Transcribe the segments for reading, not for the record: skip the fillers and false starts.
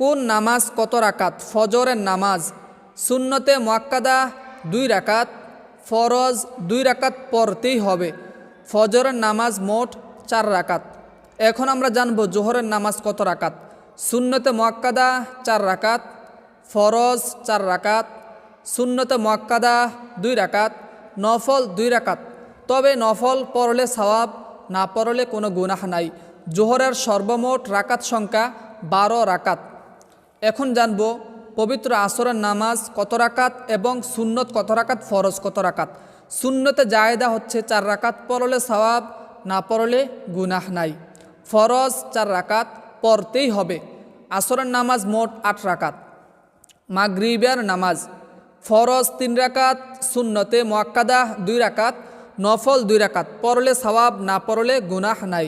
কোন নামাজ কত রাকাত? ফজরের নামাজ সুন্নতে মুআক্কাদা 2 রাকাত, ফরজ 2 রাকাত পড়তেই হবে। ফজরের নামাজ মোট 4 রাকাত। এখন আমরা জানব জোহরের নামাজ কত রাকাত। সুন্নতে মুআক্কাদা 4 রাকাত, ফরজ 4 রাকাত, সুন্নতে মুআক্কাদা 2 রাকাত, নফল 2 রাকাত। তবে নফল পড়লে সওয়াব, না পড়লে কোনো গুনাহ নাই। জোহরের সর্বমোট রাকাত সংখ্যা 12 রাকাত। এখন জানব পবিত্র আসরের নামাজ কত রাকাত এবং সুন্নত কত রাকাত, ফরজ কত রাকাত। সুন্নতে জায়েদা হচ্ছে 4 রাকাত, পড়লে সওয়াব, না পড়লে গুনাহ নাই। ফরজ 4 রাকাত পড়তেই হবে। আসরের নামাজ মোট 8 রাকাত। মাগরিবের নামাজ ফরজ 3 রাকাত, সুন্নতে মুআক্কাদা 2 রাকাত, নফল 2 রাকাত, পড়লে সওয়াব, না পড়লে গুনাহ নাই।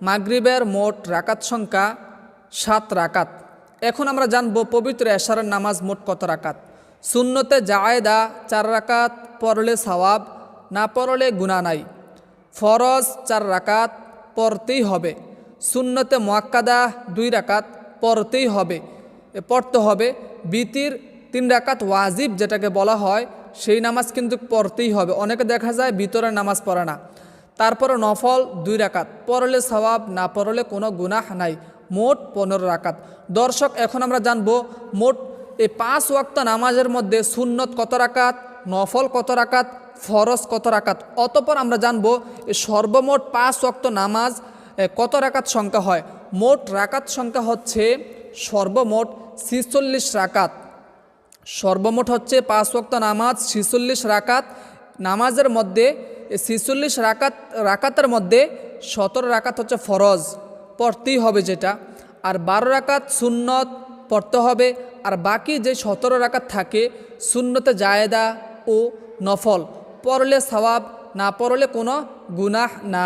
মাগরিবের মোট রাকাত সংখ্যা 7 রাকাত। এখন আমরা জানব পবিত্র এশারের নামাজ মোট কত রাকাত। সুন্নতে জায়েদা 4 রাকাত, পড়লে সওয়াব, না পড়লে গুনাহ নাই। ফরজ 4 রাকাত পড়তেই হবে। সুন্নতে মুআক্কাদা 2 রাকাত পড়তে হবে। বিতির 3 রাকাত ওয়াজিব যেটাকে বলা হয়, সেই নামাজ কিন্তু পড়তেই হবে। অনেকে দেখা যায় ভিতরের নামাজ পড়ে না। তারপরে নফল 2 রাকাত, পড়লে সওয়াব, না পড়লে কোনো গুনাহ নাই। মোট 15 রাকাত। দর্শক, এখন আমরা জানব মোট এই 5 ওয়াক্ত নামাজের মধ্যে সুন্নত কত রাকাত, নফল কত রাকাত, ফরজ কত রাকাত। অতঃপর আমরা জানব এই সর্বমোট 5 ওয়াক্ত নামাজ কত রাকাত সংখ্যা হয়। মোট রাকাত সংখ্যা হচ্ছে সর্বমোট 46 রাকাত। সর্বমোট হচ্ছে 5 ওয়াক্ত নামাজ 46 রাকাত। নামাজের মধ্যে 46 রাকাতের মধ্যে 17 রাকাত হচ্ছে ফরজ, পড়তেই হবে যেটা, আর 12 রাকাত সুন্নত পড়তে হবে। আর বাকি যে 17 রাকাত থাকে সুন্নতে জায়েদা ও নফল, পড়লে সওয়াব, না পড়লে কোনো গুনাহ না।